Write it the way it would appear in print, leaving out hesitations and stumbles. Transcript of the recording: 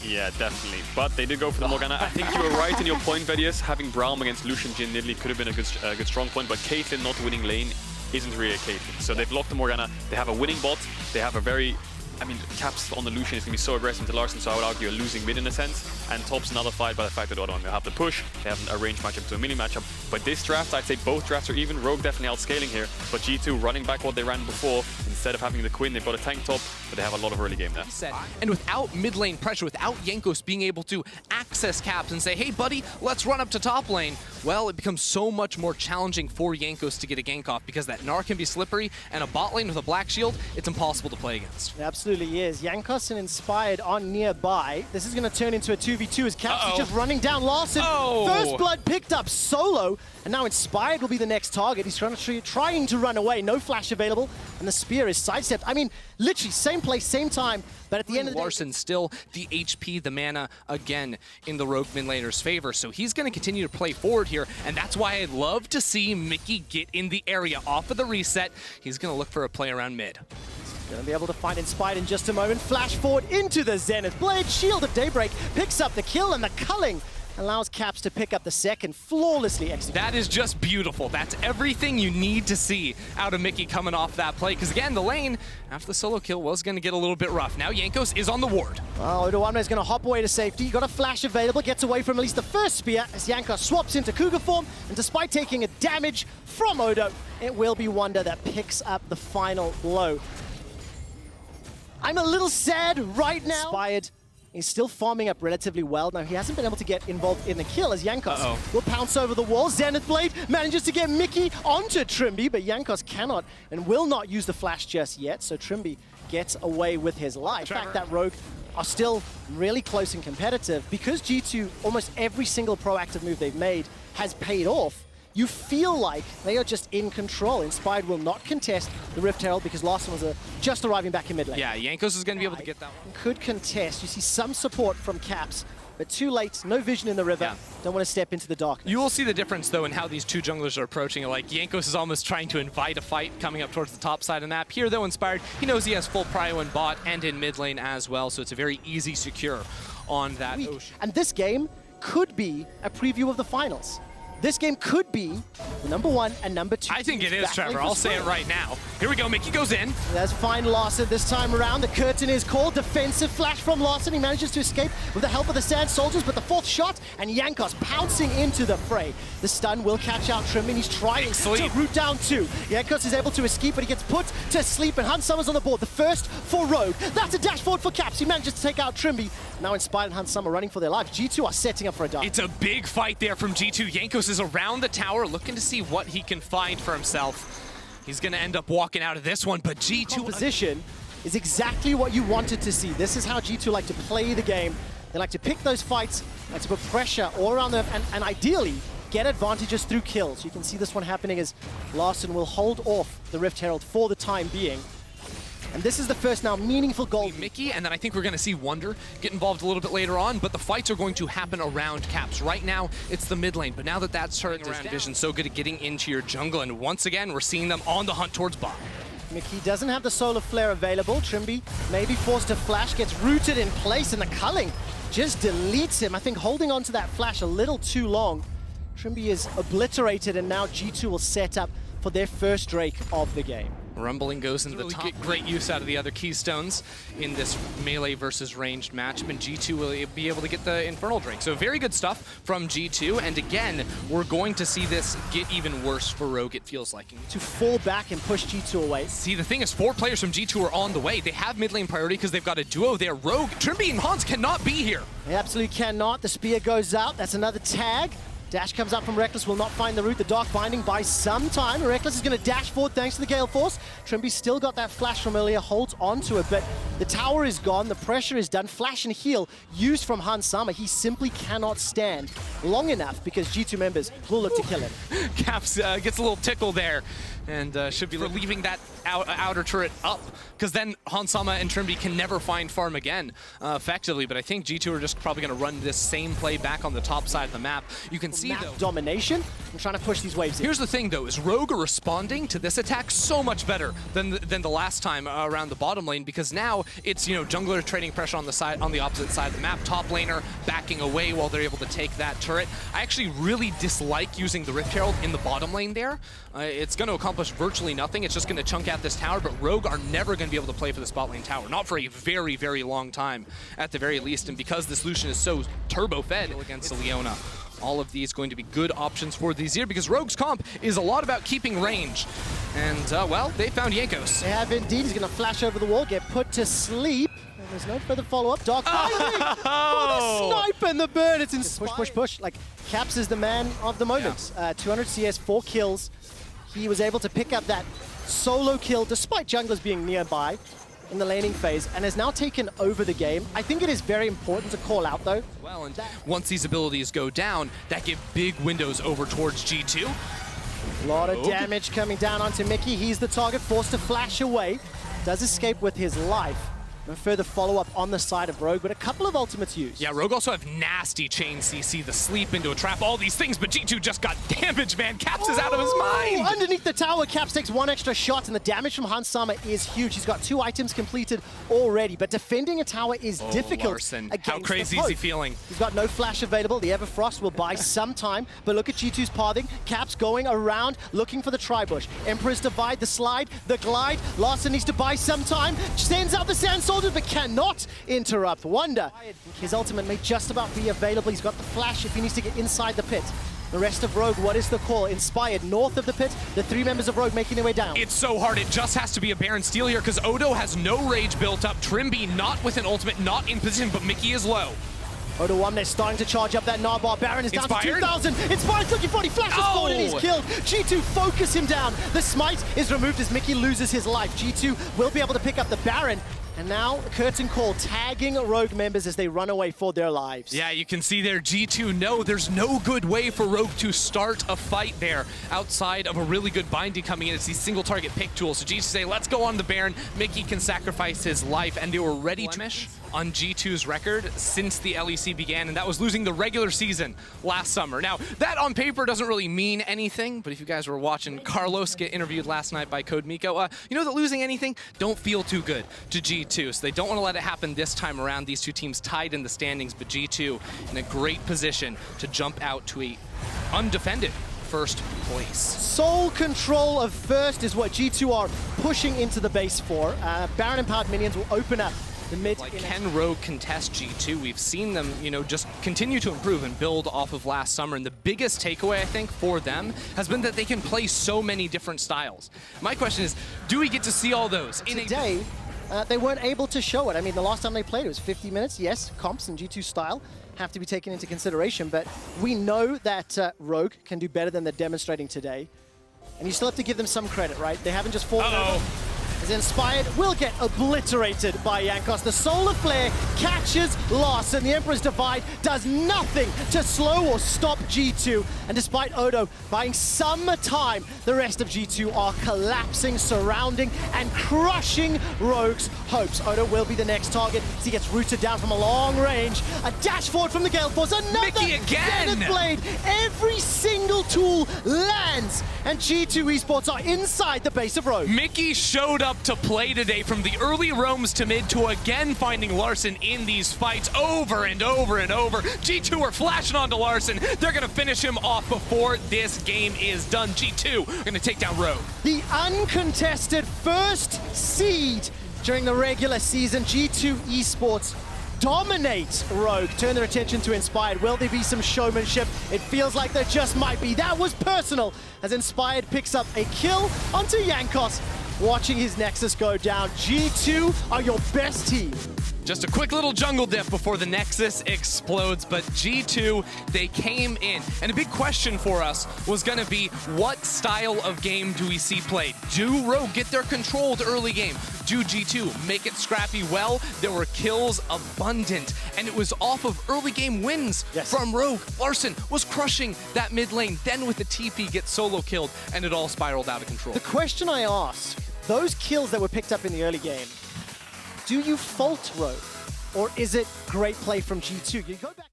Yeah, definitely. But they did go for the Morgana. I think you were right in your point, Vedius. Having Braum against Lucian, Jhin, Nidalee could have been a good strong point, but Caitlyn not winning lane isn't really a Caitlyn. So they've locked the Morgana. They have a winning bot. They have a very... I mean, Caps on the Lucian is going to be so aggressive to Larssen, so I would argue a losing mid in a sense. And top's another fight by the fact that odoamne will have the push. They have a range matchup to a mini matchup. But this draft, I'd say both drafts are even. Rogue definitely outscaling here. But G2 running back what they ran before. Instead of having the Quinn, they've got a tank top, but they have a lot of early game there. And without mid lane pressure, without Jankos being able to access Caps and say, hey buddy, let's run up to top lane, well, it becomes so much more challenging for Jankos to get a gank off because that Gnar can be slippery, and a bot lane with a black shield, it's impossible to play against. It absolutely is. Jankos and Inspired on nearby. This is going to turn into a 2v2 as Caps is just running down Larssen. First blood picked up solo, and now Inspired will be the next target. He's trying to run away. No flash available, and the spear is sidestepped. I mean, literally same place, same time, but at the end of the day... Larssen still the HP, the mana, again, in the Rogue mid laner's favor. So he's going to continue to play forward here, and that's why I'd love to see Mykix get in the area off of the reset. He's going to look for a play around mid. Gonna be able to find Inspired in just a moment. Flash forward into the Zenith Blade. Shield of Daybreak picks up the kill, and the culling allows Caps to pick up the second, flawlessly executed. That is just beautiful. That's everything you need to see out of Mykix coming off that play. Because again, the lane, after the solo kill, was going to get a little bit rough. Now Jankos is on the ward. Oh, odoamne is going to hop away to safety. Got a flash available, gets away from at least the first spear as Jankos swaps into Cougar form. And despite taking a damage from Odo, it will be Wunder that picks up the final blow. I'm a little sad right now. Inspired is still farming up relatively well. Now, he hasn't been able to get involved in the kill as Jankos will pounce over the wall. Zenith Blade manages to get Mykix onto Trymbi, but Jankos cannot and will not use the flash just yet, so Trymbi gets away with his life. In fact, that Rogue are still really close and competitive. Because G2, almost every single proactive move they've made has paid off, you feel like they are just in control. Inspired will not contest the Rift Herald because Larssen was just arriving back in mid lane. Yeah, Jankos is going to be able to get that one. Could contest. You see some support from Caps, but too late. No vision in the river. Yeah. Don't want to step into the darkness. You will see the difference, though, in how these two junglers are approaching it. Like, Jankos is almost trying to invite a fight coming up towards the top side of the map. Here, though, Inspired, he knows he has full prio in bot and in mid lane as well, so it's a very easy secure on that ocean. And this game could be a preview of the finals. This game could be the #1 and #2. I think it is, Trevor. I'll say it right now. Here we go. Mykix goes in. There's fine Larssen this time around. The curtain is called. Defensive flash from Larssen. He manages to escape with the help of the Sand Soldiers, but the fourth shot, and Jankos pouncing into the fray. The stun will catch out Trymbi, and he's trying to root down two. Jankos is able to escape, but he gets put to sleep, and Hans Summer's on the board. The first for Rogue. That's a dash forward for Caps. He manages to take out Trymbi. Now Inspired and Hans Summer running for their lives. G2 are setting up for a dive. It's a big fight there from G2. Jankos is around the tower looking to see what he can find for himself. He's going to end up walking out of this one, but G2... Position is exactly what you wanted to see. This is how G2 like to play the game. They like to pick those fights, like to put pressure all around them, and ideally get advantages through kills. You can see this one happening as Larssen will hold off the Rift Herald for the time being. And this is the first now meaningful goal. Mykix, and then I think we're going to see Wunder get involved a little bit later on, but the fights are going to happen around Caps. Right now, it's the mid lane, but now that that's turning around, Vision's so good at getting into your jungle, and once again, we're seeing them on the hunt towards bot. Mykix doesn't have the Solar Flare available. Trymbi may be forced to flash, gets rooted in place, and the culling just deletes him. I think holding on to that flash a little too long. Trymbi is obliterated, and now G2 will set up for their first Drake of the game. Rumbling goes into the top. Get great use out of the other keystones in this melee versus ranged matchup, and G2 will be able to get the Infernal Drake. So very good stuff from G2, and again, we're going to see this get even worse for Rogue, it feels like. To fall back and push G2 away. See, the thing is, 4 players from G2 are on the way. They have mid lane priority because they've got a duo there. Rogue, Trymbi, and Hans cannot be here. They absolutely cannot. The spear goes out. That's another tag. Dash comes up from Rekkles, will not find the route. The Dark Binding buys some time. Rekkles is going to dash forward thanks to the Gale Force. Trymbi still got that flash from earlier, holds onto it, but the tower is gone, the pressure is done. Flash and heal used from Hans Summer. He simply cannot stand long enough because G2 members will look to kill him. Caps gets a little tickle there and should be relieving that outer turret up, because then Hansama and Trymbi can never find farm again effectively. But I think G2 are just probably going to run this same play back on the top side of the map. You can see, though, domination and trying to push these waves in. Here's the thing, though, is Rogue are responding to this attack so much better than the last time around the bottom lane, because now it's, you know, jungler trading pressure on the opposite side of the map, top laner backing away while they're able to take that turret. I actually really dislike using the Rift Herald in the bottom lane there. It's going to accomplish virtually nothing. It's just going to chunk out this tower, but Rogue are never going to be able to play for the spot lane tower, not for a very, very long time at the very least. And because this Lucian is so turbo-fed against the Leona, all of these going to be good options for the Azir, because Rogue's comp is a lot about keeping range. And, well, they found Jankos. They have indeed. He's going to flash over the wall, get put to sleep. And there's no further follow-up. Dark timing for the snipe and the burn. It's inspired. Push, push, push. Like, Caps is the man of the moment. Yeah. 200 CS, 4 kills. He was able to pick up that solo kill despite junglers being nearby in the laning phase, and has now taken over the game. I think it is very important to call out, though. Well, and once these abilities go down, that give big windows over towards G2. A lot of damage coming down onto Mickey. He's the target, forced to flash away. Does escape with his life. No further follow-up on the side of Rogue, but a couple of ultimates used. Yeah, Rogue also have nasty chain CC, the sleep into a trap, all these things, but G2 just got damaged, man. Caps is out of his mind. Underneath the tower, Caps takes one extra shot, and the damage from Hansama is huge. He's got 2 items completed already, but defending a tower is difficult. Larssen, how crazy is he feeling? He's got no flash available. The Everfrost will buy some time, but look at G2's pathing. Caps going around, looking for the tri-bush. Emperor's Divide, the slide, the glide. Larssen needs to buy some time. Sends out the Sand Soldier, but cannot interrupt Wunder. His ultimate may just about be available. He's got the flash if he needs to get inside the pit. The rest of Rogue, what is the call? Inspired north of the pit, the 3 members of Rogue making their way down. It's so hard. It just has to be a Baron steal here, because Odo has no rage built up. Trymbi not with an ultimate, not in position, but Mickey is low. Odoamne starting to charge up that Gnar bar. Baron is down to 2,000. Inspired looking for it. He flashes forward and he's killed. G2 focus him down. The smite is removed as Mickey loses his life. G2 will be able to pick up the Baron. And now, curtain call, tagging Rogue members as they run away for their lives. Yeah, you can see there, G2 know there's no good way for Rogue to start a fight there outside of a really good binding coming in. It's these single target pick tools. So G2 say, let's go on the Baron. Mickey can sacrifice his life, and they were ready to blemish on G2's record since the LEC began, and that was losing the regular season last summer. Now, that on paper doesn't really mean anything, but if you guys were watching Carlos get interviewed last night by Code Miko, you know that losing anything don't feel too good to G2, so they don't want to let it happen this time around. These two teams tied in the standings, but G2 in a great position to jump out to a undefended first place. Sole control of first is what G2 are pushing into the base for. Baron empowered minions will open up the mid. Like, can Rogue contest G2? We've seen them, you know, just continue to improve and build off of last summer. And the biggest takeaway, I think, for them has been that they can play so many different styles. My question is, do we get to see all those? Today, they weren't able to show it. I mean, the last time they played, it was 50 minutes. Yes, comps and G2 style have to be taken into consideration, but we know that Rogue can do better than they're demonstrating today. And you still have to give them some credit, right? They haven't just fallen over. As Inspired will get obliterated by Jankos. The Solar Flare catches Larssen. The Emperor's Divide does nothing to slow or stop G2. And despite Odo buying some time, the rest of G2 are collapsing, surrounding, and crushing Rogue's hopes. Odo will be the next target as he gets rooted down from a long range. A dash forward from the Gale Force. Another Mickey again! Zenith Blade. Every single tool lands. And G2 Esports are inside the base of Rogue. Mickey showed up to play today, from the early roams to mid to again finding Larssen in these fights over and over and over. G2 are flashing onto Larssen. They're going to finish him off before this game is done. G2 are going to take down Rogue. The uncontested first seed during the regular season. G2 Esports dominate Rogue, turn their attention to Inspired. Will there be some showmanship? It feels like there just might be. That was personal as Inspired picks up a kill onto Jankos, watching his Nexus go down. G2 are your best team. Just a quick little jungle dip before the Nexus explodes, but G2, they came in. And a big question for us was going to be, what style of game do we see played? Do Rogue get their controlled early game? Do G2 make it scrappy? Well, there were kills abundant, and it was off of early game wins from Rogue. Larssen was crushing that mid lane, then with the TP gets solo killed, and it all spiraled out of control. The question I ask those kills that were picked up in the early game, do you fault Rogue? Or is it great play from G2? You go back